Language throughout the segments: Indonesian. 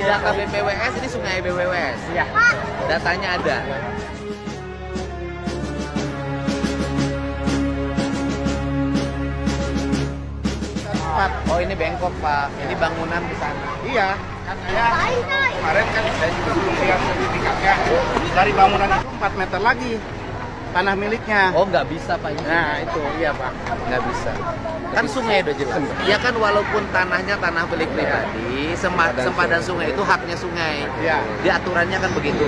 Di data BPWS ini sungai BPWS. Iya. Datanya ada. Oh ini bengkok Pak, ini bangunan di sana. Iya. Kan saya kemarin kan saya juga belum lihat sertifikatnya. Dari bangunan itu 4 meter lagi tanah miliknya. Oh nggak bisa Pak ini. Nah itu iya Pak. Nggak bisa. Kan sungai udah jelas. Ya kan walaupun tanahnya tanah milik pribadi, sempadan sungai itu haknya sungai. Iya. Di aturannya kan begitu.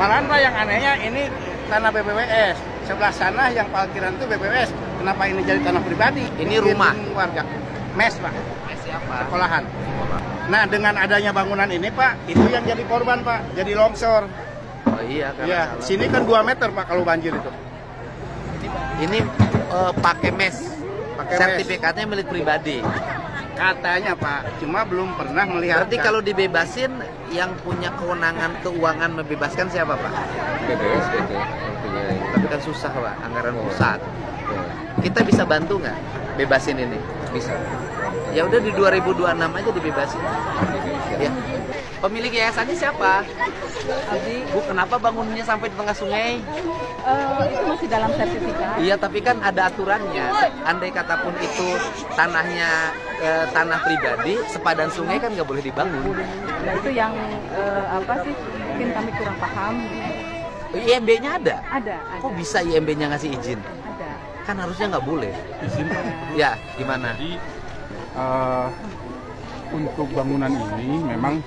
Malahan Pak yang anehnya ini tanah BPWS. Sebelah sana yang parkiran itu BPWS. Kenapa ini jadi tanah pribadi? Ini rumah warga. Mes Pak. Mes siapa? Sekolahan. Nah dengan adanya bangunan ini Pak, itu yang jadi korban Pak, jadi longsor. Oh iya kan. Iya, sini kan 2 meter Pak kalau banjir itu. Ini pakai mes. Pakai Sertifikatnya milik pribadi. Katanya Pak, cuma belum pernah melihat. Berarti kalau dibebasin, yang punya kewenangan keuangan membebaskan siapa Pak? BPWS itu. Tapi kan susah Pak, anggaran pusat. Kita bisa bantu nggak bebasin ini? Bisa. Ya udah di 2026 aja dibebasin. Ya. Pemilik yayasannya siapa? Bu, kenapa bangunannya sampai di tengah sungai? Itu masih dalam sertifikat. Iya, tapi kan ada aturannya. Andai kata pun itu tanahnya tanah pribadi, sepadan sungai kan nggak boleh dibangun. Nah itu yang apa sih? Mungkin kami kurang paham. IMB-nya ada? Ada. Kok bisa IMB-nya ngasih izin? Ada. Kan harusnya nggak boleh. Izin Pak. Ya, gimana? Jadi untuk bangunan ini memang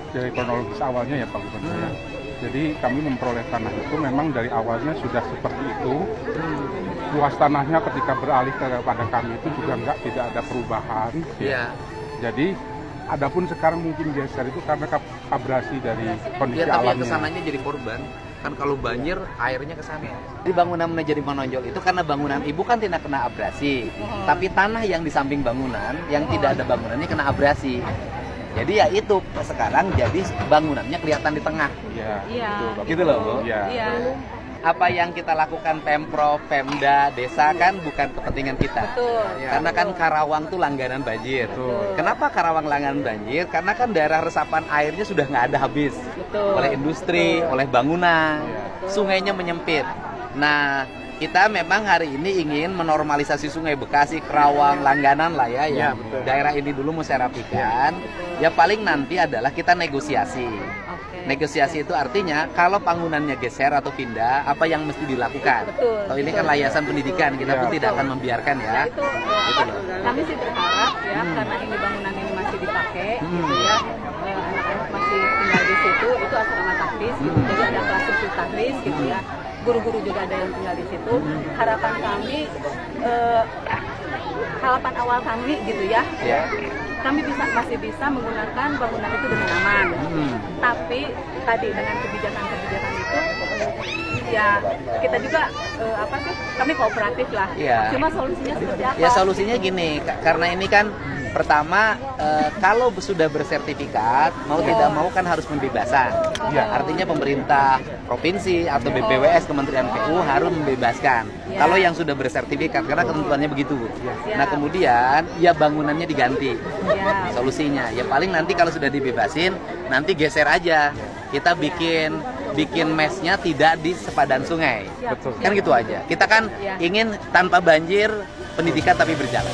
dari kronologis awalnya ya Pak Gubernur ya. Jadi kami memperoleh tanah itu memang dari awalnya sudah seperti itu. Luas tanahnya ketika beralih kepada kami itu juga tidak ada perubahan. Iya. Jadi adapun sekarang mungkin geser itu karena abrasi dari kondisi Ya, tapi yang alamnya. kesananya jadi korban. Kan kalau banjir airnya ke sana. Di bangunan menjadi menonjol itu karena bangunan ibu kan tidak kena abrasi. Tapi tanah yang di samping bangunan yang tidak ada bangunannya kena abrasi. Jadi ya itu sekarang jadi bangunannya kelihatan di tengah. Iya. Iya. Gitu loh, Bu. Iya. Iya. Apa yang kita lakukan Pemprov, Pemda, desa kan bukan kepentingan kita. Betul. Karena kan Karawang tuh langganan banjir. Betul. Kenapa Karawang langganan banjir? Karena kan daerah resapan airnya sudah nggak ada habis. Betul. Oleh industri, oleh bangunan, Iya. sungainya menyempit. Nah, kita memang hari ini ingin menormalisasi sungai Bekasi, Karawang, langganan lah ya, Iya, yang betul. daerah ini dulu mau saya rapikan. Ya paling nanti adalah kita negosiasi. Oke. Negosiasi itu artinya kalau bangunannya geser atau pindah, apa yang mesti dilakukan? Betul, Kalau ini betul, kan layasan pendidikan, kita Iya. pun tidak akan membiarkan ya. Nah, itu Gitu loh. kami sih berharap ya karena ini bangunan ini masih dipakai gitu ya, anak-anak masih tinggal di situ, itu asrama tahfiz gitu, jadi ada kelas khusus tahfiz gitu ya, guru-guru juga ada yang tinggal di situ. Harapan kami, harapan awal kami gitu ya, Ya. kami masih bisa menggunakan bangunan itu dengan aman. Tapi tadi dengan kebijakan-kebijakan itu ya kita juga apa sih, kami kooperatif lah. Iya. Cuma solusinya seperti apa? Ya solusinya gini, karena ini kan pertama kalau sudah bersertifikat mau tidak mau kan harus pembebasan. Iya. Artinya pemerintah provinsi atau BPWS Kementerian PU harus membebaskan. Iya. Kalau yang sudah bersertifikat karena ketentuannya begitu. Iya. Nah kemudian ya bangunannya diganti. Ya. Solusinya ya paling nanti kalau sudah dibebasin nanti geser aja. Kita bikin mesnya tidak di sepadan sungai. Siap. Betul. Kan gitu aja. Kita kan Iya. ingin tanpa banjir pendidikan tapi berjalan.